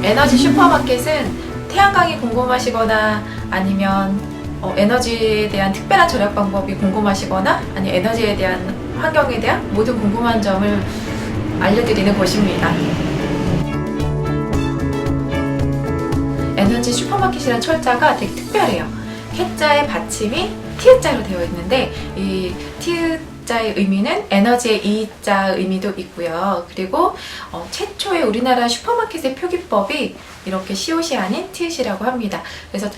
에너지 슈퍼마켓은 태양광이 궁금하시거나 아니면 에너지에 대한 특별한 절약 방법이 궁금하시거나 아니면 에너지에 대한 환경에 대한 모든 궁금한 점을 알려드리는 곳입니다. 에너지 슈퍼마켓이라는 철자가 되게 특별해요. 해자의 받침이 티읕자로 되어 있는데 이 티읕자의 의미는 에너지의 이자 의미도 있고요. 그리고 최초의 우리나라 슈퍼마켓의 표기법이 이렇게 시옷이 아닌 티읕이라고 합니다. 그래서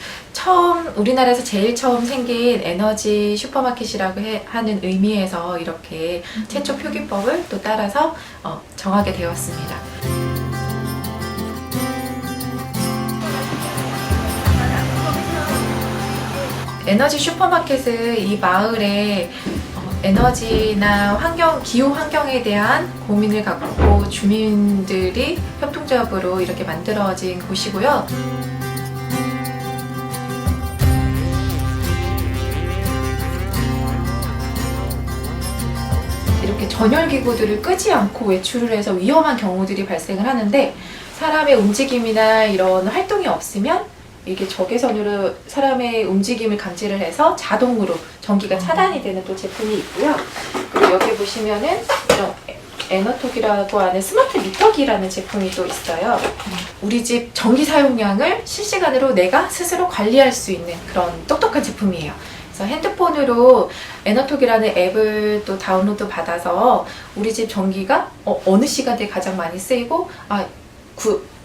우리나라에서 제일 처음 생긴 에너지 슈퍼마켓이라고 하는 의미에서 이렇게 최초 표기법을 또 따라서 정하게 되었습니다. 에너지 슈퍼마켓은 이 마을에 에너지나 기후 환경에 대한 고민을 갖고 주민들이 협동조합으로 이렇게 만들어진 곳이고요. 이렇게 전열기구들을 끄지 않고 외출을 해서 위험한 경우들이 발생을 하는데 사람의 움직임이나 이런 활동이 없으면 이게 적외선으로 사람의 움직임을 감지를 해서 자동으로 전기가 차단이 되는 또 제품이 있고요. 그리고 여기 보시면은 이런 에너톡이라고 하는 스마트 미터기라는 제품이 또 있어요. 우리 집 전기 사용량을 실시간으로 내가 스스로 관리할 수 있는 그런 똑똑한 제품이에요. 그래서 핸드폰으로 에너톡이라는 앱을 또 다운로드 받아서 우리 집 전기가 어느 시간대에 가장 많이 쓰이고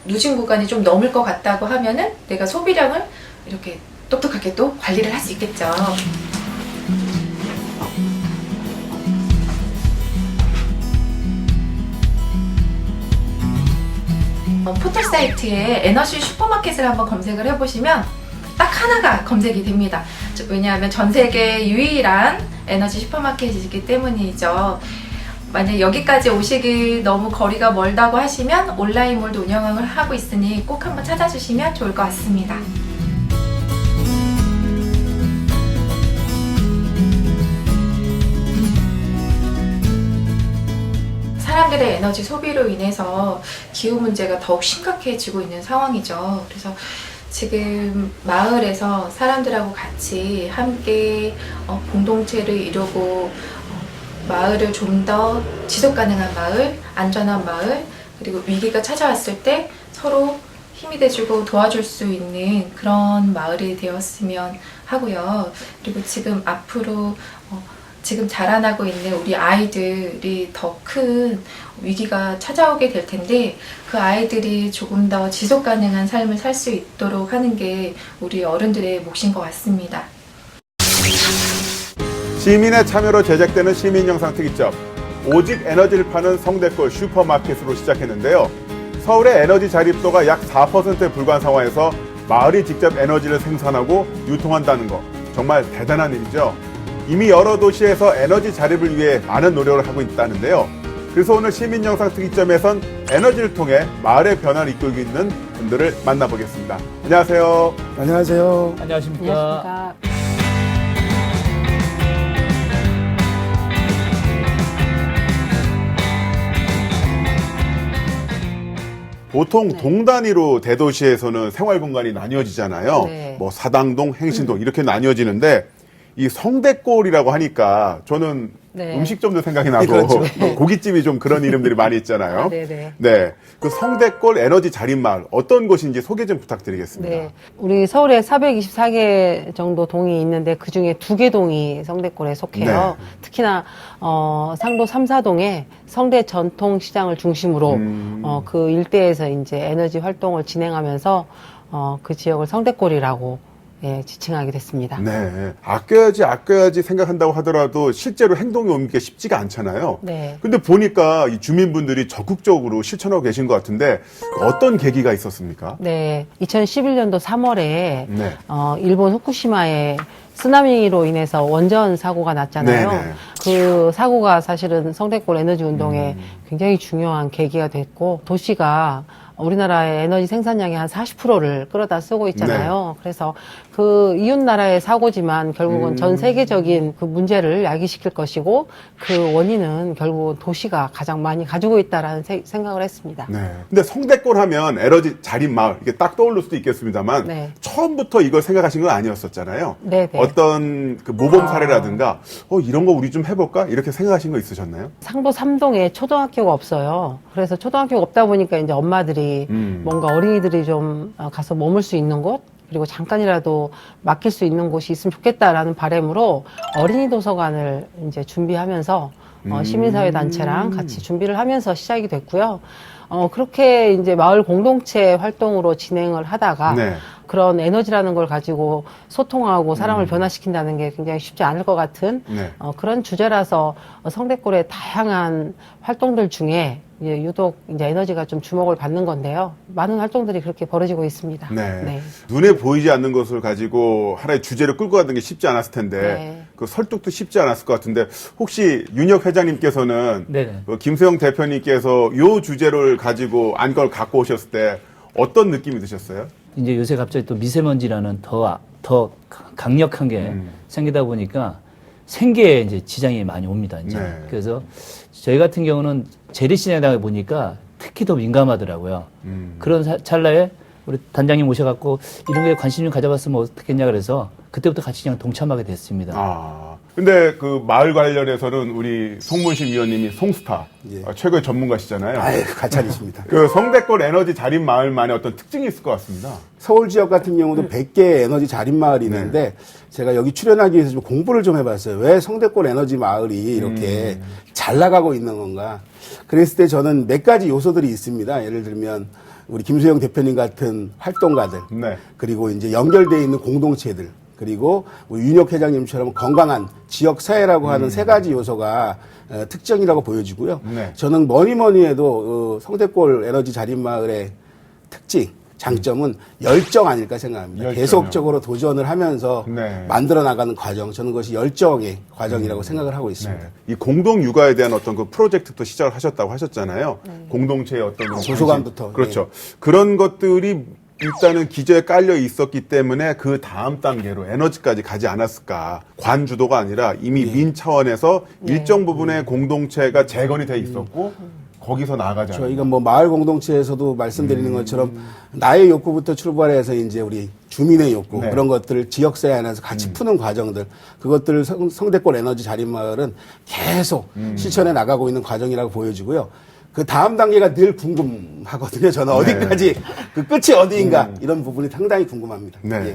누진 구간이 좀 넘을 것 같다고 하면은 내가 소비량을 이렇게 똑똑하게 또 관리를 할 수 있겠죠. 포털 사이트에 에너지 슈퍼마켓을 한번 검색을 해보시면 딱 하나가 검색이 됩니다. 왜냐하면 전 세계 유일한 에너지 슈퍼마켓이기 때문이죠. 만약 여기까지 오시기 너무 거리가 멀다고 하시면 온라인몰도 운영을 하고 있으니 꼭 한번 찾아주시면 좋을 것 같습니다. 사람들의 에너지 소비로 인해서 기후 문제가 더욱 심각해지고 있는 상황이죠. 그래서 지금 마을에서 사람들하고 같이 함께 공동체를 이루고 마을을 좀 더 지속 가능한 마을, 안전한 마을, 그리고 위기가 찾아왔을 때 서로 힘이 돼주고 도와줄 수 있는 그런 마을이 되었으면 하고요. 그리고 지금 앞으로 지금 자라나고 있는 우리 아이들이 더 큰 위기가 찾아오게 될 텐데 그 아이들이 조금 더 지속 가능한 삶을 살 수 있도록 하는 게 우리 어른들의 몫인 것 같습니다. 시민의 참여로 제작되는 시민영상 특이점 오직 에너지를 파는 성대골 슈퍼마켓으로 시작했는데요. 서울의 에너지 자립도가 약 4%에 불과한 상황에서 마을이 직접 에너지를 생산하고 유통한다는 거 정말 대단한 일이죠. 이미 여러 도시에서 에너지 자립을 위해 많은 노력을 하고 있다는데요. 그래서 오늘 시민영상 특이점에선 에너지를 통해 마을의 변화를 이끌고 있는 분들을 만나보겠습니다. 안녕하세요. 안녕하세요. 안녕하십니까. 안녕하십니까. 보통 동 단위로 대도시에서는 생활 공간이 나뉘어지잖아요. 네. 뭐 사당동, 행신동 이렇게 나뉘어지는데 이 성대골이라고 하니까 저는 네. 음식점도 생각이 나고 그렇죠. 고깃집이 좀 그런 이름들이 많이 있잖아요. 네네. 네, 그 성대골 에너지 자립마을 어떤 곳인지 소개 좀 부탁드리겠습니다. 네. 우리 서울에 424개 정도 동이 있는데 그 중에 2개 동이 성대골에 속해요. 네. 특히나, 상도 3, 4동에 성대 전통시장을 중심으로, 그 일대에서 이제 에너지 활동을 진행하면서, 그 지역을 성대골이라고 예, 지칭하게 됐습니다. 네, 아껴야지 생각한다고 하더라도 실제로 행동에 옮기기가 쉽지가 않잖아요. 네. 근데 보니까 이 주민분들이 적극적으로 실천하고 계신 것 같은데 어떤 계기가 있었습니까? 네. 2011년도 3월에, 네. 일본 후쿠시마에 쓰나미로 인해서 원전 사고가 났잖아요. 네네. 그 사고가 사실은 성대골 에너지 운동에 굉장히 중요한 계기가 됐고 도시가 우리나라의 에너지 생산량의 한 40%를 끌어다 쓰고 있잖아요. 그래서 그 이웃 나라의 사고지만 결국은 전 세계적인 그 문제를 야기시킬 것이고 그 원인은 결국은 도시가 가장 많이 가지고 있다라는 생각을 했습니다. 네. 근데 성대골 하면 에너지 자립 마을 이게 딱 떠오를 수도 있겠습니다만 네. 처음부터 이걸 생각하신 건 아니었었잖아요. 네네. 어떤 그 모범 사례라든가 이런 거 우리 좀 해볼까 이렇게 생각하신 거 있으셨나요? 상도 3동에 초등학교가 없어요. 그래서 초등학교가 없다 보니까 이제 엄마들이 뭔가 어린이들이 좀 가서 머물 수 있는 곳, 그리고 잠깐이라도 맡길 수 있는 곳이 있으면 좋겠다라는 바람으로 어린이 도서관을 이제 준비하면서 시민사회 단체랑 같이 준비를 하면서 시작이 됐고요. 그렇게 이제 마을 공동체 활동으로 진행을 하다가 네. 그런 에너지라는 걸 가지고 소통하고 사람을 변화시킨다는 게 굉장히 쉽지 않을 것 같은 네. 그런 주제라서 성대골의 다양한 활동들 중에 이제 유독 이제 에너지가 좀 주목을 받는 건데요. 많은 활동들이 그렇게 벌어지고 있습니다. 네. 눈에 보이지 않는 것을 가지고 하나의 주제를 끌고 가는 게 쉽지 않았을 텐데 네. 그 설득도 쉽지 않았을 것 같은데 혹시 윤혁 회장님께서는 네네. 김소영 대표님께서 요 주제를 가지고 안건을 갖고 오셨을 때 어떤 느낌이 드셨어요? 이제 요새 갑자기 또 미세먼지라는 더 강력한 게 생기다 보니까 생계에 이제 지장이 많이 옵니다. 이제. 네. 그래서 저희 같은 경우는 재래시장에 보니까 특히 더 민감하더라고요. 그런 찰나에 우리 단장님 모셔갖고 이런 거에 관심 좀 가져봤으면 어떻겠냐 그래서 그때부터 같이 그냥 동참하게 됐습니다. 근데 그 마을 관련해서는 우리 송문식 위원님이 송스타 예. 최고의 전문가시잖아요. 아유, 가찬이십니다. 그 성대골 에너지 자립 마을만의 어떤 특징이 있을 것 같습니다. 서울 지역 같은 경우도 100개의 에너지 자립 마을이 있는데 제가 여기 출연하기 위해서 좀 공부를 좀 해봤어요. 왜 성대골 에너지 마을이 이렇게 잘 나가고 있는 건가. 그랬을 때 저는 몇 가지 요소들이 있습니다. 예를 들면 우리 김수영 대표님 같은 활동가들, 네. 그리고 이제 연결되어 있는 공동체들, 그리고 우리 윤혁 회장님처럼 건강한 지역 사회라고 하는 세 가지 요소가 특징이라고 보여지고요. 네. 저는 뭐니 해도 성대골 에너지 자립 마을의 특징, 장점은 열정 아닐까 생각합니다. 열정이요. 계속적으로 도전을 하면서 네. 만들어 나가는 과정, 저는 그것이 열정의 과정이라고 생각을 하고 있습니다. 이 공동 육아에 대한 어떤 그 프로젝트도 시작을 하셨다고 하셨잖아요. 공동체의 어떤 그런 도서관부터. 관심. 그렇죠. 그런 것들이 일단은 기저에 깔려 있었기 때문에 그 다음 단계로 에너지까지 가지 않았을까. 관 주도가 아니라 이미 민 차원에서 일정 부분의 공동체가 재건이 돼 있었고 거기서 나아가지 않았나. 저희가 뭐 마을 공동체에서도 말씀드리는 것처럼 나의 욕구부터 출발해서 이제 우리 주민의 욕구 네. 그런 것들을 지역사회 안에서 같이 푸는 과정들 그것들을 성대골 에너지 자립마을은 계속 실천해 나가고 있는 과정이라고 보여지고요. 그 다음 단계가 늘 궁금하거든요. 저는 어디까지 그 끝이 어디인가 이런 부분이 상당히 궁금합니다. 네. 예.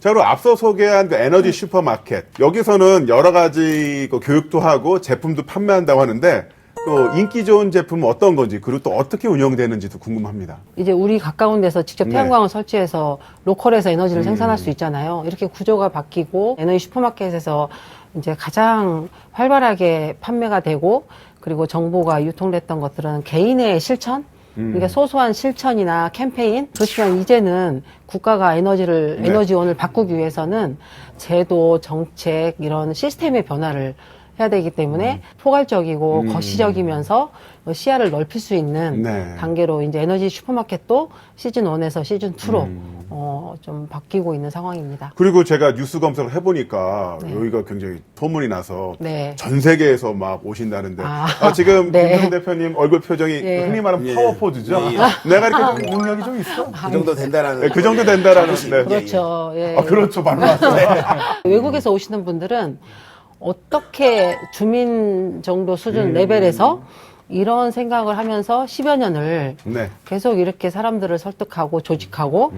자, 그리고 앞서 소개한 그 에너지 슈퍼마켓. 여기서는 여러 가지 그 교육도 하고 제품도 판매한다고 하는데 또 인기 좋은 제품은 어떤 건지 그리고 또 어떻게 운영되는지도 궁금합니다. 이제 우리 가까운 데서 직접 네. 태양광을 설치해서 로컬에서 에너지를 생산할 수 있잖아요. 이렇게 구조가 바뀌고 에너지 슈퍼마켓에서 이제 가장 활발하게 판매가 되고 그리고 정보가 유통됐던 것들은 개인의 실천? 그러니까 소소한 실천이나 캠페인? 그렇지만 이제는 국가가 에너지원을 바꾸기 위해서는 제도, 정책, 이런 시스템의 변화를 해야 되기 때문에 포괄적이고 거시적이면서 시야를 넓힐 수 있는 네. 단계로 이제 에너지 슈퍼마켓도 시즌 1에서 시즌 2로 좀 바뀌고 있는 상황입니다. 그리고 제가 뉴스 검색을 해보니까 네. 여기가 굉장히 소문이 나서 네. 전 세계에서 막 오신다는데 지금 네. 김성 대표님 얼굴 표정이 예. 흔히 말하는 예. 파워포즈죠. 내가 이렇게 능력이 좀 있어. 그 정도 된다라는. 네, 그 정도 된다라는. 네. 그렇죠. 예. 그렇죠. 바로 맞아요. 외국에서 오시는 분들은 어떻게 주민 정도 수준 레벨에서 이런 생각을 하면서 10여 년을 네. 계속 이렇게 사람들을 설득하고 조직하고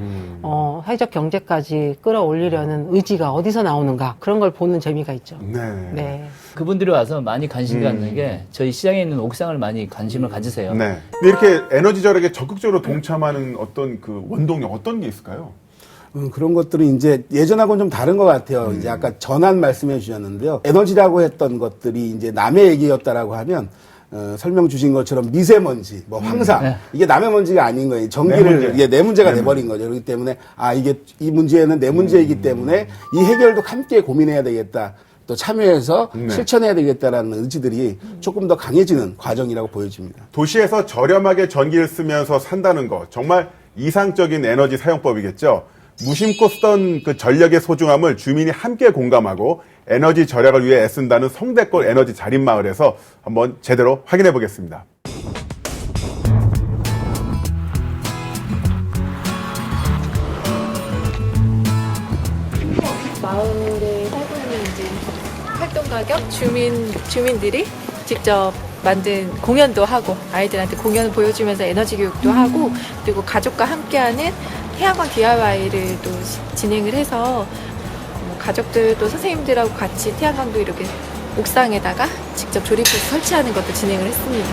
사회적 경제까지 끌어올리려는 의지가 어디서 나오는가 그런 걸 보는 재미가 있죠. 네. 네. 그분들이 와서 많이 관심 갖는 게 저희 시장에 있는 옥상을 많이 관심을 가지세요. 네. 근데 이렇게 에너지 절약에 적극적으로 동참하는 어떤 그 원동력 어떤 게 있을까요? 그런 것들은 이제 예전하고는 좀 다른 것 같아요. 이제 아까 전환 말씀해 주셨는데요. 에너지라고 했던 것들이 이제 남의 얘기였다라고 하면 설명 주신 것처럼 미세먼지, 뭐 황사 네. 이게 남의 먼지가 아닌 거예요. 내 전기를 문제. 이게 내 문제가 돼버린 거죠. 그렇기 때문에 이게 이 문제는 내 문제이기 때문에 이 해결도 함께 고민해야 되겠다. 또 참여해서 네. 실천해야 되겠다라는 의지들이 조금 더 강해지는 과정이라고 보여집니다. 도시에서 저렴하게 전기를 쓰면서 산다는 거 정말 이상적인 에너지 사용법이겠죠. 무심코 쓰던 그 전력의 소중함을 주민이 함께 공감하고 에너지 절약을 위해 애쓴다는 성대골 에너지 자립마을에서 한번 제대로 확인해 보겠습니다. 마을에 살고 있는 이제 활동 가격 주민들이 직접 만든 공연도 하고 아이들한테 공연을 보여주면서 에너지 교육도 하고 그리고 가족과 함께하는 태양광 DIY를 또 진행을 해서 가족들도 선생님들하고 같이 태양광도 이렇게 옥상에다가 직접 조립해서 설치하는 것도 진행을 했습니다.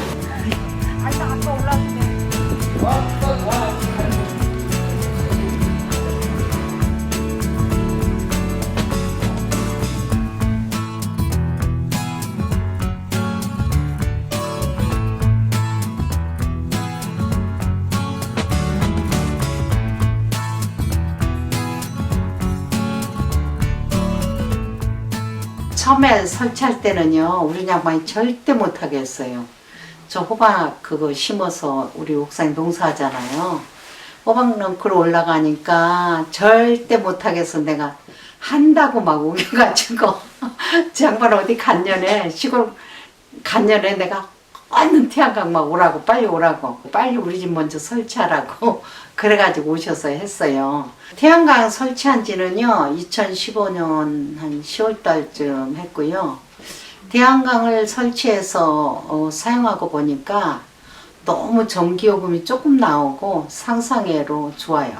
처음에 설치할 때는요, 우리 양반이 절대 못하게 했어요. 저 호박 그거 심어서 우리 옥상에 농사하잖아요. 호박 넝쿨 올라가니까 절대 못하겠어. 내가 한다고 막 우겨가지고 저 양반 어디 간년에 시골 간년에 내가 얼른 태양광 막 오라고 빨리 오라고 빨리 우리 집 먼저 설치하라고 그래가지고 오셔서 했어요. 태양광 설치한 지는요 2015년 한 10월달쯤 했고요. 태양광을 설치해서 사용하고 보니까 너무 전기요금이 조금 나오고 상상외로 좋아요.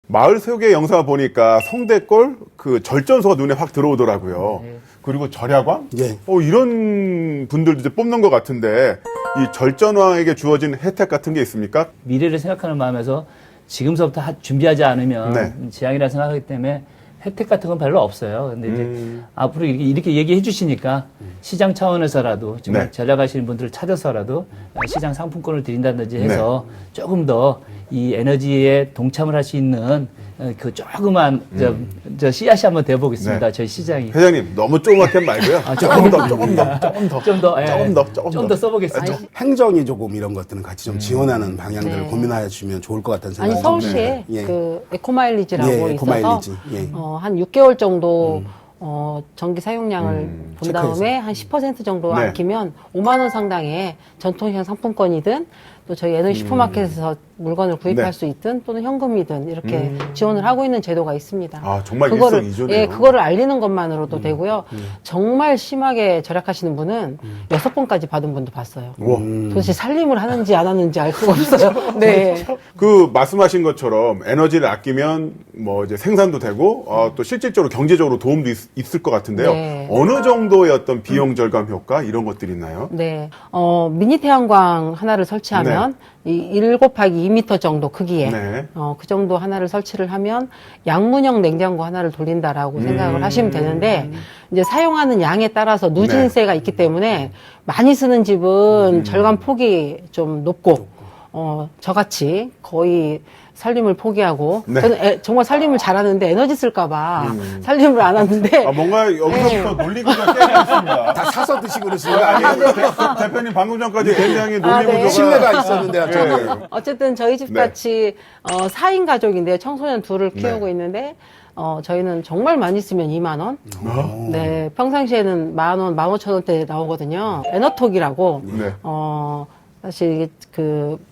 마을 소개 영상을 보니까 성대골 그 절전소가 눈에 확 들어오더라고요. 그리고 절야광? 예. 이런 분들도 이제 뽑는 것 같은데 이 절전왕에게 주어진 혜택 같은 게 있습니까? 미래를 생각하는 마음에서 지금서부터 준비하지 않으면 네. 재앙이라 생각하기 때문에 혜택 같은 건 별로 없어요. 근데 이제 앞으로 이렇게 얘기해 주시니까 시장 차원에서라도 정말 네. 전략하시는 분들을 찾아서라도 시장 상품권을 드린다든지 해서 조금 더 이 에너지에 동참을 할 수 있는 그 조그만 저 씨앗이 한번 돼보겠습니다. 네. 저희 시장이. 회장님 너무 조그맣게 말고요. 조금 더 써보겠습니다. 행정이 조금 이런 것들은 같이 좀 지원하는 방향들을 네. 고민하여 주면 좋을 것 같다는 아니 생각이 서울시에 예. 그 에코마일리지라고 예, 있어서 에코마일리지. 예. 한 6개월 정도 전기 사용량을 본 체크해서. 다음에 한 10% 정도 네. 아끼면 5만 원 상당의 전통시장 상품권이든 또 저희 에너지 슈퍼마켓에서 물건을 구입할 네. 수 있든 또는 현금이든 이렇게 지원을 하고 있는 제도가 있습니다. 아, 정말 그거를 일석이조네요. 예, 그거를 알리는 것만으로도 되고요. 정말 심하게 절약하시는 분은 6번까지 받은 분도 봤어요. 우와. 도대체 살림을 하는지 안 하는지 알 수가 없어요. 네. 그 말씀하신 것처럼 에너지를 아끼면 뭐 이제 생산도 되고 또 실질적으로 경제적으로 도움도 있을 것 같은데요. 네. 어느 정도의 어떤 비용 절감 효과 이런 것들이 있나요? 네. 미니 태양광 하나를 설치하면 이 1 곱하기 2m 정도 크기에 네. 그 정도 하나를 설치를 하면 양문형 냉장고 하나를 돌린다라고 생각을 하시면 되는데 이제 사용하는 양에 따라서 누진세가 있기 때문에 많이 쓰는 집은 절감 폭이 좀 높고 저같이 거의 살림을 포기하고 네. 저는 정말 살림을 잘하는데 에너지 쓸까봐 살림을 안 하는데 뭔가 여기서부터 논리구조가 깨져 있습니다. 다 사서 드시고 그러시는 거 아니, 아니에요? 대표님 방금 전까지 굉장히 논리구조가 네. 신뢰가 있었는데 예. 저는 어쨌든 저희 집 네. 같이 4인 가족인데 청소년 둘을 키우고 있는데 저희는 정말 많이 쓰면 2만 원. 네, 평상시에는 10,000원, 15,000원대 나오거든요. 에너톡이라고 네. 사실 그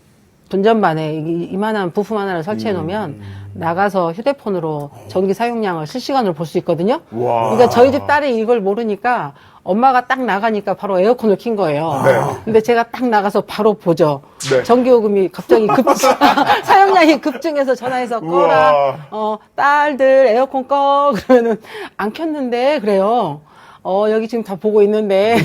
분전반에 이만한 부품 하나를 설치해 놓으면 나가서 휴대폰으로 전기 사용량을 실시간으로 볼 수 있거든요. 와. 그러니까 저희 집 딸이 이걸 모르니까 엄마가 딱 나가니까 바로 에어컨을 킨 거예요. 네. 근데 제가 딱 나가서 바로 보죠. 네. 전기요금이 갑자기 사용량이 급증해서 전화해서 꺼라. 딸들 에어컨 꺼. 그러면은 안 켰는데 그래요. 여기 지금 다 보고 있는데.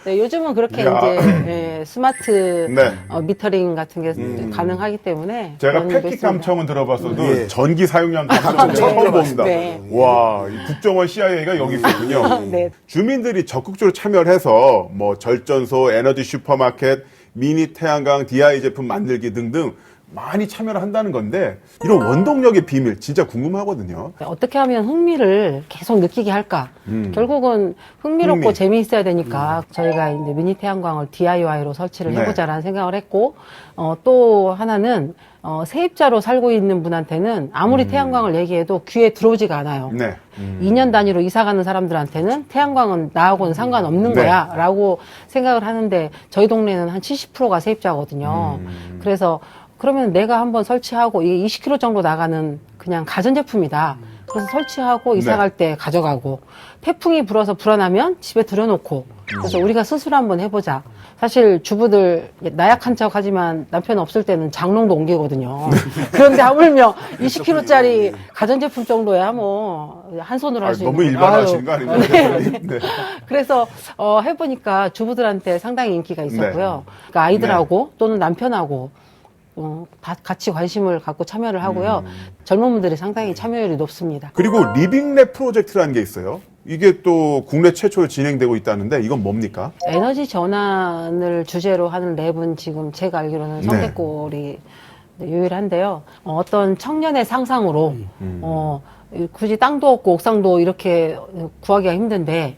네, 요즘은 그렇게 야. 이제 스마트 네. 미터링 같은 게 가능하기 때문에. 제가 그런 일도 폐기 있습니다. 감청은 들어봤어도 예. 전기 사용량 감청은 처음 봅니다. 네. 와, 이 국정원 CIA가 여기 있었군요. 네. 주민들이 적극적으로 참여를 해서 뭐 절전소, 에너지 슈퍼마켓, 미니 태양광, DI 제품 만들기 등등 많이 참여를 한다는 건데 이런 원동력의 비밀 진짜 궁금하거든요. 어떻게 하면 흥미를 계속 느끼게 할까? 결국은 흥미롭고 흥미. 재미있어야 되니까 저희가 이제 미니 태양광을 DIY로 설치를 네. 해보자라는 생각을 했고, 또 하나는 세입자로 살고 있는 분한테는 아무리 태양광을 얘기해도 귀에 들어오지가 않아요. 네. 2년 단위로 이사 가는 사람들한테는 태양광은 나하고는 상관없는 네. 거야 라고 생각을 하는데 저희 동네는 한 70%가 세입자거든요. 그래서 그러면 내가 한번 설치하고 이게 20km 정도 나가는 그냥 가전제품이다. 그래서 설치하고 이사 네. 갈 때 가져가고 태풍이 불어서 불어나면 집에 들여놓고 그래서 우리가 스스로 한번 해보자. 사실 주부들 나약한 척 하지만 남편 없을 때는 장롱도 옮기거든요. 그런데 하물며 20kg짜리 가전제품 정도야 뭐 한 손으로 할 수 있는 너무 일반화하시는 거 아닙니까? 대표님? 네. 그래서 해보니까 주부들한테 상당히 인기가 있었고요. 네. 그러니까 아이들하고 또는 남편하고 같이 관심을 갖고 참여를 하고요. 젊은 분들이 상당히 참여율이 높습니다. 그리고 리빙랩 프로젝트라는 게 있어요. 이게 또 국내 최초로 진행되고 있다는데 이건 뭡니까? 에너지 전환을 주제로 하는 랩은 지금 제가 알기로는 성대골이 유일한데요. 어떤 청년의 상상으로 굳이 땅도 없고 옥상도 이렇게 구하기가 힘든데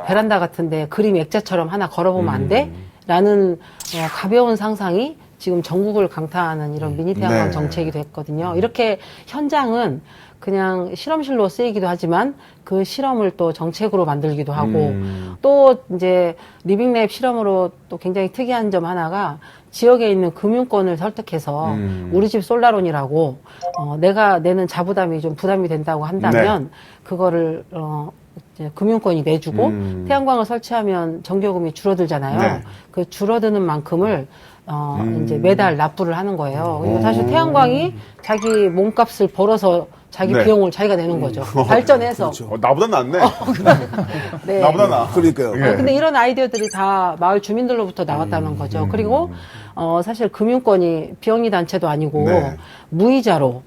베란다 같은데 그림 액자처럼 하나 걸어보면 안 돼? 라는 가벼운 상상이 지금 전국을 강타하는 이런 미니 태양광 네. 정책이 됐거든요. 이렇게 현장은 그냥 실험실로 쓰이기도 하지만 그 실험을 또 정책으로 만들기도 하고 또 이제 리빙랩 실험으로 또 굉장히 특이한 점 하나가 지역에 있는 금융권을 설득해서 우리 집 솔라론이라고 내가 내는 자부담이 좀 부담이 된다고 한다면 그거를 이제 금융권이 내주고 태양광을 설치하면 전기요금이 줄어들잖아요. 네. 그 줄어드는 만큼을 이제 매달 납부를 하는 거예요. 그리고 사실 태양광이 자기 몸값을 벌어서 자기 네. 비용을 자기가 내는 거죠. 발전해서. 그렇죠. 나보다 낫네. 네. 나보다 나. 그러니까요. 예. 근데 이런 아이디어들이 다 마을 주민들로부터 나왔다는 거죠. 그리고 사실 금융권이 비영리 단체도 아니고 네. 무이자로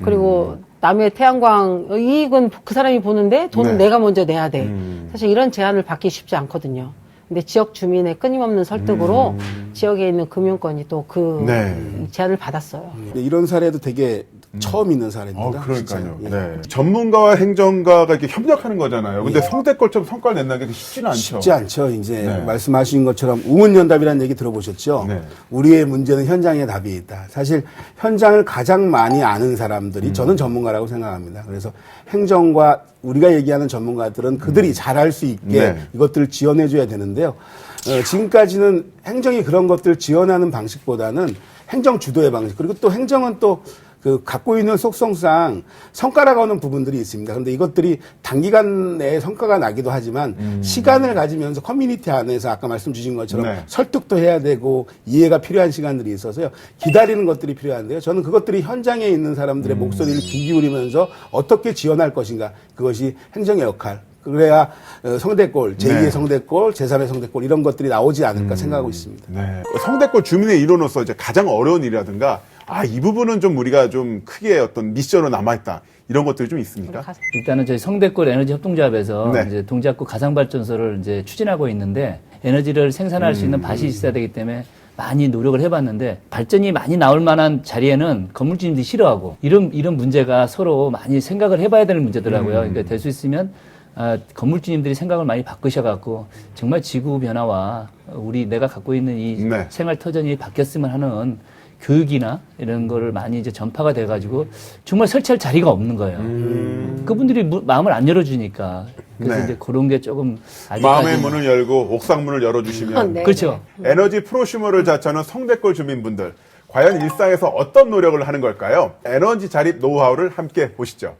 그리고 남의 태양광 이익은 그 사람이 보는데 돈은 네. 내가 먼저 내야 돼. 사실 이런 제안을 받기 쉽지 않거든요. 근데 지역 주민의 끊임없는 설득으로 지역에 있는 금융권이 또 그 네. 제안을 받았어요. 네, 이런 사례도 되게 처음 있는 사례입니다. 그러니까요. 진짜요. 예. 네. 전문가와 행정가가 이렇게 협력하는 거잖아요. 근데 성대골처럼 성과를 낸다는 게 쉽지는 않죠. 쉽지 않죠. 이제 네. 말씀하신 것처럼 우문연답이라는 얘기 들어보셨죠? 네. 우리의 문제는 현장에 답이 있다. 사실 현장을 가장 많이 아는 사람들이 저는 전문가라고 생각합니다. 그래서 행정과 우리가 얘기하는 전문가들은 그들이 잘할 수 있게 네. 이것들을 지원해 줘야 되는데요. 지금까지는 행정이 그런 것들을 지원하는 방식보다는 행정 주도의 방식, 그리고 또 행정은 또 그 갖고 있는 속성상 성과가 오는 부분들이 있습니다. 그런데 이것들이 단기간 내에 성과가 나기도 하지만 시간을 가지면서 커뮤니티 안에서 아까 말씀 주신 것처럼 네. 설득도 해야 되고 이해가 필요한 시간들이 있어서요. 기다리는 것들이 필요한데요. 저는 그것들이 현장에 있는 사람들의 목소리를 귀 기울이면서 어떻게 지원할 것인가, 그것이 행정의 역할. 그래야 성대골, 제2의 네. 성대골, 제3의 성대골 이런 것들이 나오지 않을까 생각하고 있습니다. 네. 성대골 주민의 일원으로서 이제 가장 어려운 일이라든가 이 부분은 좀 우리가 좀 크게 어떤 미션으로 남아있다. 이런 것들이 좀 있습니까? 일단은 저희 성대골 에너지 협동조합에서 네. 이제 동작구 가상발전소를 이제 추진하고 있는데 에너지를 생산할 수 있는 밭이 있어야 되기 때문에 많이 노력을 해봤는데 발전이 많이 나올 만한 자리에는 건물주님들이 싫어하고 이런 문제가 서로 많이 생각을 해봐야 되는 문제더라고요. 그러니까 될 수 있으면 건물주님들이 생각을 많이 바꾸셔갖고 정말 지구 변화와 우리 내가 갖고 있는 이 네. 생활 터전이 바뀌었으면 하는 교육이나 이런 거를 많이 이제 전파가 돼가지고 정말 설치할 자리가 없는 거예요. 그분들이 마음을 안 열어주니까 그래서 네. 이제 그런 게 조금 아직까지 마음의 문을 열고 옥상 문을 열어주시면 네. 그렇죠. 에너지 프로슈머를 자처하는 성대골 주민분들 과연 일상에서 어떤 노력을 하는 걸까요? 에너지 자립 노하우를 함께 보시죠.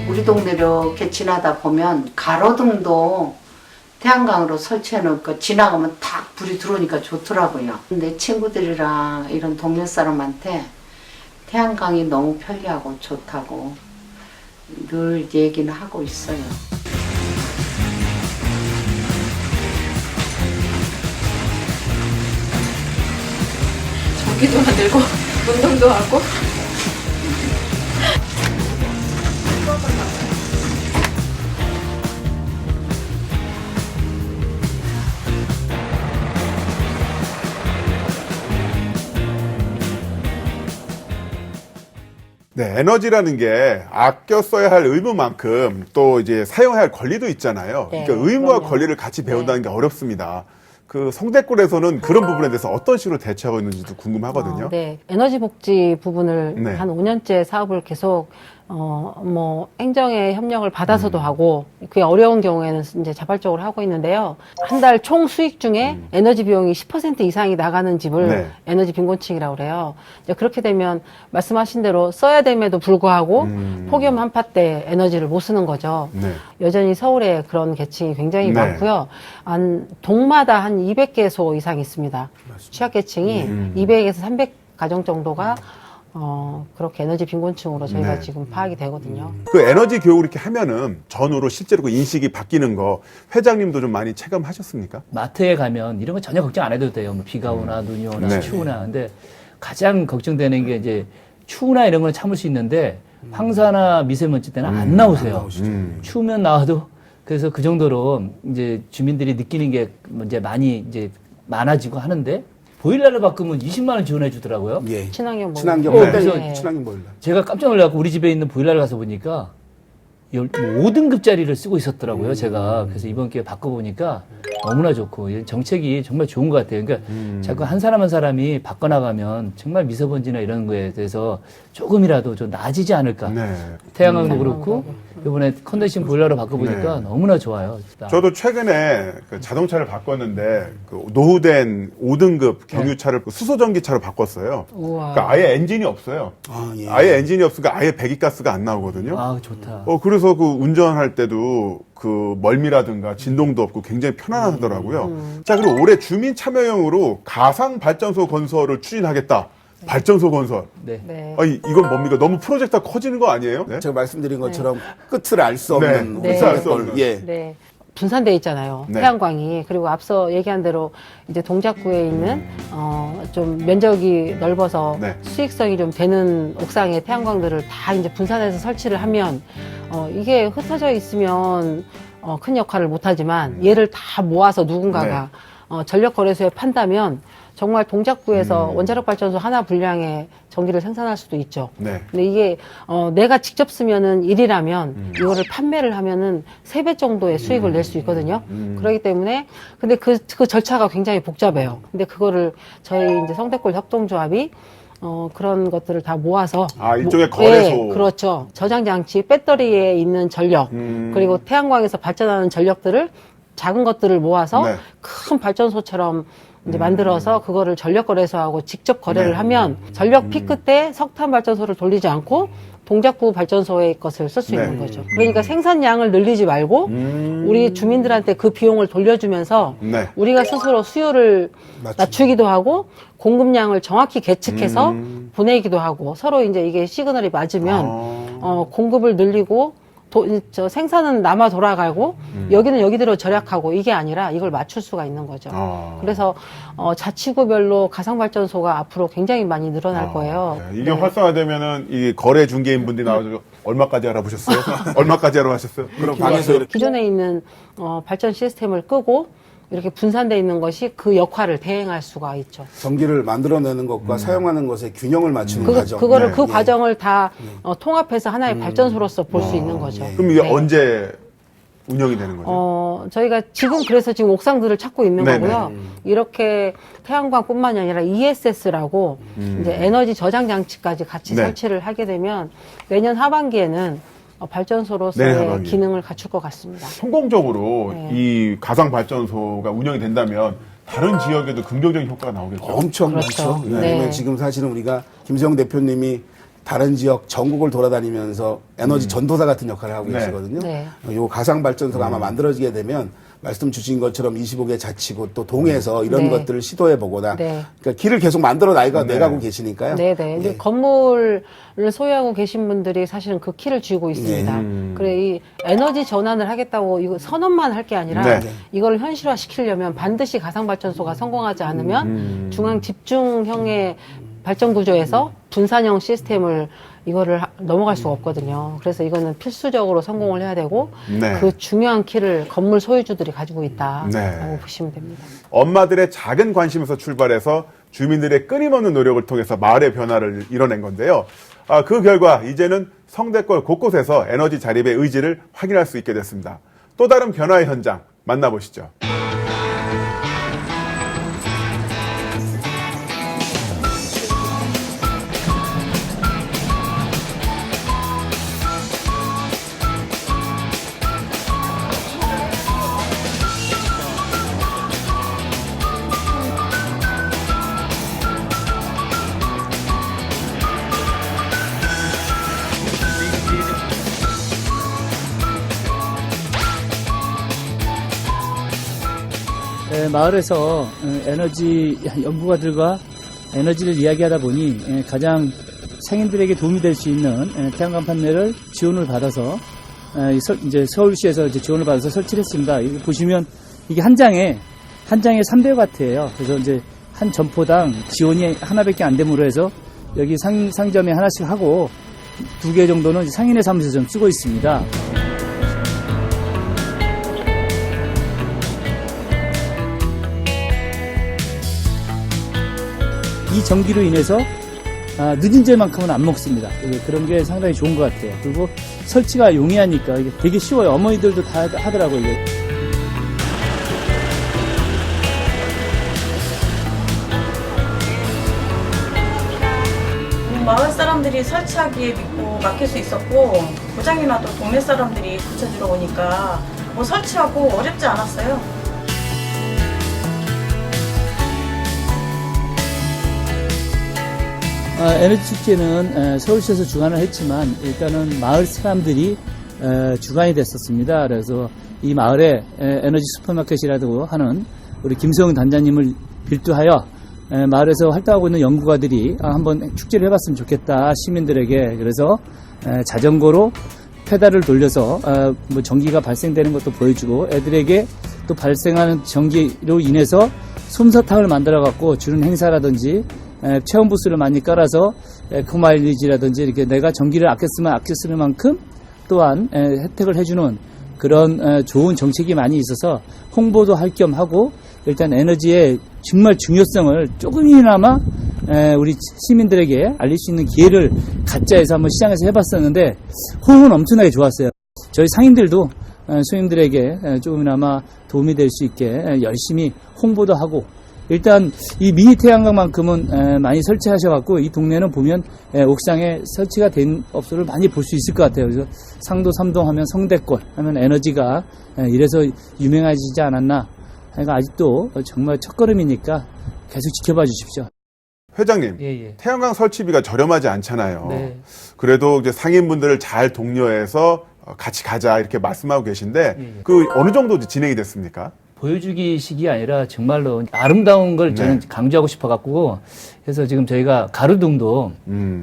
우리 동네 이렇게 지나다 보면 가로등도 태양광으로 설치해 놓고 지나가면 탁 불이 들어오니까 좋더라고요. 내 친구들이랑 이런 동네 사람한테 태양광이 너무 편리하고 좋다고 늘 얘기는 하고 있어요. 고기도 만들고 운동도 하고. 네, 에너지라는 게 아껴 써야 할 의무만큼 또 이제 사용해야 할 권리도 있잖아요. 네, 그러니까 의무와 그럼요. 권리를 같이 배운다는 게 어렵습니다. 그 성대골에서는 그런 부분에 대해서 어떤 식으로 대처하고 있는지도 궁금하거든요. 네. 에너지 복지 부분을 네. 한 5년째 사업을 계속 행정의 협력을 받아서도 하고, 그게 어려운 경우에는 이제 자발적으로 하고 있는데요. 한 달 총 수익 중에 에너지 비용이 10% 이상이 나가는 집을 네. 에너지 빈곤층이라고 그래요. 이제 그렇게 되면 말씀하신 대로 써야 됨에도 불구하고 폭염 한파 때 에너지를 못 쓰는 거죠. 네. 여전히 서울에 그런 계층이 굉장히 네. 많고요. 동마다 한 200개소 이상 있습니다. 취약계층이 200에서 300가정 정도가 그렇게 에너지 빈곤층으로 저희가 네. 지금 파악이 되거든요. 그 에너지 교육을 이렇게 하면은 전후로 실제로 그 인식이 바뀌는 거 회장님도 좀 많이 체감하셨습니까? 마트에 가면 이런 거 전혀 걱정 안 해도 돼요. 뭐 비가 오나 눈이 오나 네. 추우나. 근데 가장 걱정되는 게 이제 추우나 이런 건 참을 수 있는데 황사나 미세먼지 때는 안 나오세요. 추우면 나와도 그래서 그 정도로 이제 주민들이 느끼는 게 이제 많이 이제 많아지고 하는데 보일러를 바꾸면 20만 원 지원해 주더라고요. 예. 친환경 보일러. 친환경 네. 보일러. 네. 친환경 보일러. 제가 깜짝 놀라고 우리 집에 있는 보일러를 가서 보니까 5등급짜리를 쓰고 있었더라고요, 제가. 그래서 이번 기회에 바꿔보니까 너무나 좋고, 이 정책이 정말 좋은 것 같아요. 그러니까 자꾸 한 사람 한 사람이 바꿔나가면 정말 미세먼지나 이런 거에 대해서 조금이라도 좀 나아지지 않을까. 네. 태양광도 그렇고, 이번에 컨덴싱 보일러로 바꿔보니까 네. 너무나 좋아요. 저도 최근에 그 자동차를 바꿨는데 그 노후된 5등급 경유차를 수소전기차로 바꿨어요. 우와. 그러니까 아예 엔진이 없어요. 아, 예. 아예 엔진이 없으니까 아예 배기가스가 안 나오거든요. 아, 좋다. 그래서 그 운전할 때도 그 멀미라든가 진동도 없고 굉장히 편안하더라고요. 자, 그리고 올해 주민 참여형으로 가상 발전소 건설을 추진하겠다. 발전소 건설. 네. 네. 아니, 이건 뭡니까? 너무 프로젝트가 커지는 거 아니에요? 네? 제가 말씀드린 것처럼 끝을 알 수 없는 네. 끝을 알수 없는. 예. 네. 분산돼 있잖아요. 네. 태양광이. 그리고 앞서 얘기한 대로 이제 동작구에 있는 좀 면적이 넓어서 네. 수익성이 좀 되는 옥상에 태양광들을 다 이제 분산해서 설치를 하면 이게 흩어져 있으면 큰 역할을 못 하지만 얘를 다 모아서 누군가가 전력 거래소에 판다면 정말 동작구에서 원자력 발전소 하나 분량의 전기를 생산할 수도 있죠. 네. 근데 이게 내가 직접 쓰면은 1이라면 이거를 판매를 하면은 3배 정도의 수익을 낼 수 있거든요. 그렇기 때문에 근데 그 절차가 굉장히 복잡해요. 근데 그거를 저희 이제 성대골 협동조합이 그런 것들을 다 모아서 이쪽에 거래소. 네, 그렇죠. 저장 장치, 배터리에 있는 전력 그리고 태양광에서 발전하는 전력들을 작은 것들을 모아서 네. 큰 발전소처럼 이제 만들어서 그거를 전력 거래소하고 직접 거래를 네. 하면 전력 피크 때 석탄 발전소를 돌리지 않고 동작구 발전소의 것을 쓸 수 네. 있는 거죠. 그러니까 생산량을 늘리지 말고 우리 주민들한테 그 비용을 돌려주면서 네. 우리가 스스로 수요를 낮추기도 하고 공급량을 정확히 계측해서 보내기도 하고 서로 이제 이게 시그널이 맞으면 공급을 늘리고 생산은 남아 돌아가고 여기는 여기대로 절약하고 이게 아니라 이걸 맞출 수가 있는 거죠. 그래서 자치구별로 가상발전소가 앞으로 굉장히 많이 늘어날 거예요. 네. 이게 활성화되면은 이 거래 중개인 분들이 나와서 얼마까지 알아보셨어요? 얼마까지 알아보셨어요? 그럼 방에서 이렇게 기존에 있는 발전 시스템을 끄고 이렇게 분산되어 있는 것이 그 역할을 대행할 수가 있죠. 전기를 만들어내는 것과 사용하는 것의 균형을 맞추는 과정. 그거를 네. 그 과정을 다 통합해서 하나의 발전소로서 볼 수 있는 거죠. 그럼 이게 네. 언제 운영이 되는 거죠? 저희가 그래서 지금 옥상들을 찾고 있는 네네. 거고요. 이렇게 태양광뿐만이 아니라 ESS라고 이제 에너지 저장 장치까지 같이 네. 설치를 하게 되면 내년 하반기에는 내년 발전소로서의 하반기. 기능을 갖출 것 같습니다. 성공적으로 네. 이 가상 발전소가 운영이 된다면 다른 지역에도 긍정적인 효과가 나오겠죠. 엄청 그렇죠. 많죠. 네. 왜냐면 지금 사실은 우리가 김수영 대표님이 다른 지역 전국을 돌아다니면서 에너지 전도사 같은 역할을 하고 네. 계시거든요. 네. 요 가상 발전소가 아마 만들어지게 되면 말씀 주신 것처럼 25개 자치구 또 동에서 이런 네. 것들을 시도해 보거나 네. 그러니까 길을 계속 만들어 네. 내가고 계시니까요. 네네. 이제 예. 건물을 소유하고 계신 분들이 사실은 그 키를 쥐고 있습니다. 그래, 이 에너지 전환을 하겠다고 이거 선언만 할 게 아니라 네. 이걸 현실화 시키려면 반드시 가상발전소가 성공하지 않으면 중앙 집중형의 발전 구조에서 분산형 시스템을 이거를 넘어갈 수가 없거든요. 그래서 이거는 필수적으로 성공을 해야 되고 네. 그 중요한 키를 건물 소유주들이 가지고 있다라고 네. 보시면 됩니다. 엄마들의 작은 관심에서 출발해서 주민들의 끊임없는 노력을 통해서 마을의 변화를 이뤄낸 건데요. 그 결과 이제는 성대골 곳곳에서 에너지 자립의 의지를 확인할 수 있게 됐습니다. 또 다른 변화의 현장 만나보시죠. 마을에서 에너지 연구가들과 에너지를 이야기하다 보니 가장 상인들에게 도움이 될 수 있는 태양광 판넬을 지원을 받아서 이제 서울시에서 이제 지원을 받아서 설치를 했습니다. 여기 보시면 이게 한 장에 300W예요. 그래서 이제 한 점포당 지원이 하나밖에 안 됨으로 해서 여기 상점에 하나씩 하고 2개 정도는 상인의 사무실에서 좀 쓰고 있습니다. 이 전기로 인해서 늦은 제만큼은 안 먹습니다. 그런 게 상당히 좋은 것 같아요. 그리고 설치가 용이하니까 이게 되게 쉬워요. 어머니들도 다 하더라고요. 이게. 마을 사람들이 설치하기에 믿고 맡길 수 있었고 고장이 나도 동네 사람들이 고쳐주러 오니까 뭐 설치하고 어렵지 않았어요. 에너지 축제는 서울시에서 주관을 했지만 일단은 마을 사람들이 주관이 됐었습니다. 그래서 이 마을에 에너지 슈퍼마켓이라고 하는 우리 김성훈 단장님을 빌두하여 마을에서 활동하고 있는 연구가들이 한번 축제를 해봤으면 좋겠다 시민들에게. 그래서 자전거로 페달을 돌려서 뭐 전기가 발생되는 것도 보여주고 애들에게 또 발생하는 전기로 인해서 솜사탕을 만들어 갖고 주는 행사라든지 체험 부스를 많이 깔아서 에코마일리지라든지 이렇게 내가 전기를 아껴 쓰는 만큼 또한 혜택을 해주는 그런 좋은 정책이 많이 있어서 홍보도 할 겸 하고 일단 에너지의 정말 중요성을 조금이나마 우리 시민들에게 알릴 수 있는 기회를 갖자 해서 한번 시장에서 해봤었는데 호응은 엄청나게 좋았어요. 저희 상인들도 손님들에게 조금이나마 도움이 될 수 있게 열심히 홍보도 하고 일단 이 미니 태양광만큼은 많이 설치하셔갖고 이 동네는 보면 옥상에 설치가 된 업소를 많이 볼 수 있을 것 같아요. 그래서 상도 3동 하면 성대골 하면 에너지가 이래서 유명해지지 않았나. 그러니까 아직도 정말 첫걸음이니까 계속 지켜봐 주십시오. 회장님, 예. 태양광 설치비가 저렴하지 않잖아요. 네. 그래도 이제 상인분들을 잘 독려해서 같이 가자 이렇게 말씀하고 계신데 예. 그 어느 정도 진행이 됐습니까? 보여주기식이 아니라 정말로 아름다운 걸 저는 강조하고 싶어갖고 그래서 지금 저희가 가로등도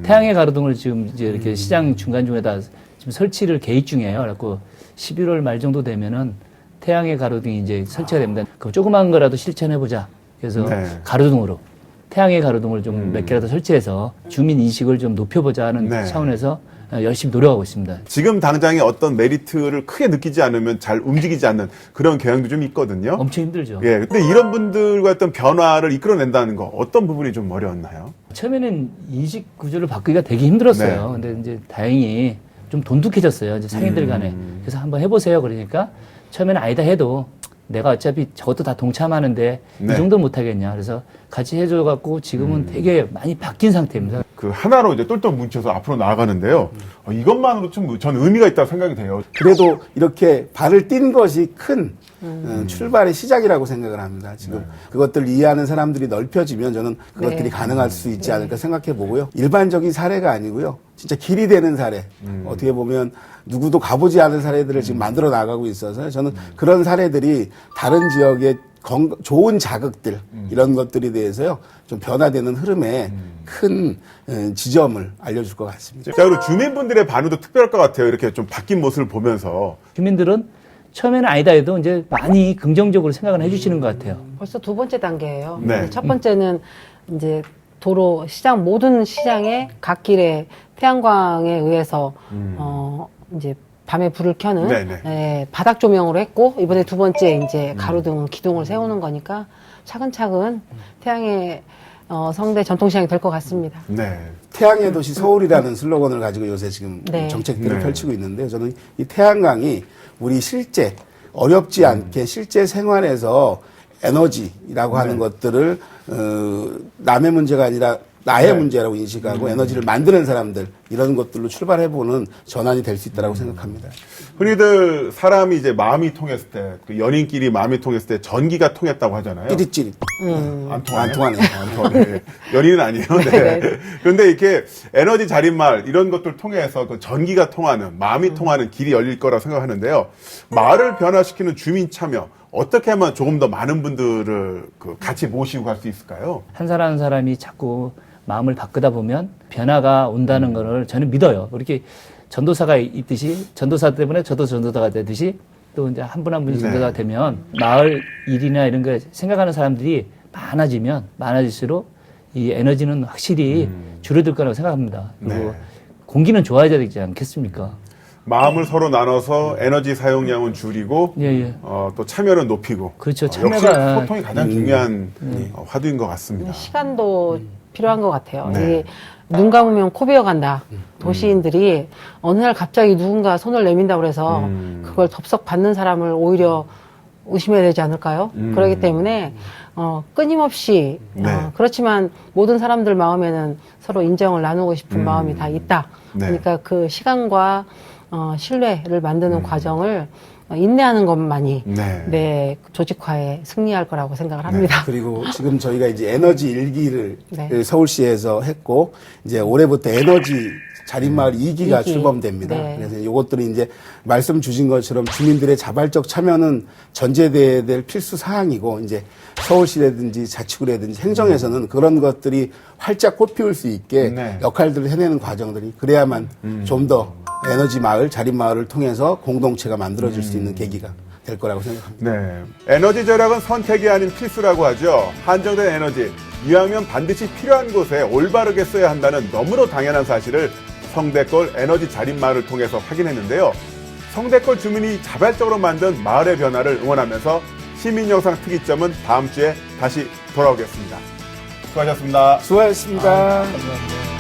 태양의 가로등을 지금 이제 이렇게 시장 중간중에다 지금 설치를 계획 중이에요. 그래갖고 11월 말 정도 되면은 태양의 가로등이 이제 설치가 됩니다. 그럼 조그만 거라도 실천해보자. 그래서 네. 가로등으로 태양의 가로등을 좀 몇 개라도 설치해서 주민 인식을 좀 높여보자 하는 네. 차원에서 열심히 노력하고 있습니다. 지금 당장에 어떤 메리트를 크게 느끼지 않으면 잘 움직이지 않는 그런 경향도 좀 있거든요. 엄청 힘들죠. 예, 근데 이런 분들과 어떤 변화를 이끌어낸다는 거 어떤 부분이 좀 어려웠나요? 처음에는 인식 구조를 바꾸기가 되게 힘들었어요. 근데 이제 다행히 좀 돈독해졌어요. 이제 상인들 간에. 그래서 한번 해보세요. 그러니까 처음에는 아니다 해도 내가 어차피 저것도 다 동참하는데 네. 이 정도 못하겠냐. 그래서 같이 해줘갖고 지금은 되게 많이 바뀐 상태입니다. 그 하나로 이제 똘똘 뭉쳐서 앞으로 나아가는데요. 이것만으로 좀 전 의미가 있다고 생각이 돼요. 그래도 이렇게 발을 뗀 것이 큰 출발의 시작이라고 생각을 합니다. 지금 그것들을 이해하는 사람들이 넓혀지면 저는 그것들이 네. 가능할 수 있지 않을까 생각해 보고요. 일반적인 사례가 아니고요. 진짜 길이 되는 사례. 어떻게 보면 누구도 가보지 않은 사례들을 지금 만들어 나가고 있어서 저는 그런 사례들이 다른 지역의 좋은 자극들 이런 것들에 대해서요 좀 변화되는 흐름에 큰 지점을 알려줄 것 같습니다. 자, 그리고 주민분들의 반응도 특별할 것 같아요. 이렇게 좀 바뀐 모습을 보면서. 주민들은 처음에는 아니다 해도 이제 많이 긍정적으로 생각을 해주시는 것 같아요. 벌써 두 번째 단계예요. 네. 첫 번째는 이제 도로, 시장, 모든 시장의 갓길에 태양광에 의해서, 이제 밤에 불을 켜는, 네네. 예, 바닥 조명으로 했고, 이번에 두 번째 이제 가로등, 기둥을 세우는 거니까 차근차근 태양의 성대 전통시장이 될 것 같습니다. 네. 태양의 도시 서울이라는 슬로건을 가지고 요새 지금 네. 정책들을 네. 펼치고 있는데요. 저는 이 태양광이 우리 실제 어렵지 않게 실제 생활에서 에너지라고 하는 것들을 남의 문제가 아니라 나의 문제라고 인식하고 에너지를 만드는 사람들 이런 것들로 출발해보는 전환이 될 수 있다고 생각합니다. 흔히들 사람이 이제 마음이 통했을 때, 그 연인끼리 마음이 통했을 때 전기가 통했다고 하잖아요. 찌릿찌릿. 안 통하네. 안 통하네요. 안 통하네. 연인은 아니에요. 네. 그런데 이렇게 에너지 자립마을 이런 것들 통해서 그 전기가 통하는, 마음이 통하는 길이 열릴 거라고 생각하는데요. 마을을 변화시키는 주민 참여, 어떻게 하면 조금 더 많은 분들을 그 같이 모시고 갈 수 있을까요? 한 사람 한 사람이 자꾸 마음을 바꾸다 보면 변화가 온다는 거를 저는 믿어요. 이렇게 전도사가 있듯이 전도사 때문에 저도 전도사가 되듯이 또 이제 한 분 한 분이 네. 전도사가 되면 마을 일이나 이런 거 생각하는 사람들이 많아지면 많아질수록 이 에너지는 확실히 줄어들 거라고 생각합니다. 그리고 네. 공기는 좋아져야 되지 않겠습니까? 마음을 서로 나눠서 에너지 사용량은 줄이고 예. 또 참여를 높이고 그렇죠. 역시 참여가 소통이 가장 중요한 화두인 것 같습니다. 시간도 필요한 것 같아요. 네. 이게 눈 감으면 코 베어간다. 도시인들이 어느 날 갑자기 누군가 손을 내민다고 해서 그걸 덥석 받는 사람을 오히려 의심해야 되지 않을까요? 그렇기 때문에 끊임없이 네. 그렇지만 모든 사람들 마음에는 서로 인정을 나누고 싶은 마음이 다 있다. 네. 그러니까 그 시간과 신뢰를 만드는 과정을 인내하는 것만이 네. 네, 조직화에 승리할 거라고 생각을 합니다. 그리고 지금 저희가 이제 에너지 일기를 네. 서울시에서 했고 이제 올해부터 에너지 자립마을 2기가 2기. 출범됩니다. 네. 그래서 이것들이 이제 말씀 주신 것처럼 주민들의 자발적 참여는 전제돼야 될 필수 사항이고 이제 서울시라든지 자치구라든지 행정에서는 그런 것들이 활짝 꽃피울 수 있게 네. 역할들을 해내는 과정들이 그래야만 좀 더 에너지 마을, 자립마을을 통해서 공동체가 만들어질 수 있는 계기가 될 거라고 생각합니다. 네. 에너지 절약은 선택이 아닌 필수라고 하죠. 한정된 에너지, 이왕이면 반드시 필요한 곳에 올바르게 써야 한다는 너무도 당연한 사실을 성대골 에너지 자립마을을 통해서 확인했는데요. 성대골 주민이 자발적으로 만든 마을의 변화를 응원하면서 시민영상 특이점은 다음 주에 다시 돌아오겠습니다. 수고하셨습니다. 수고하셨습니다. 감사합니다.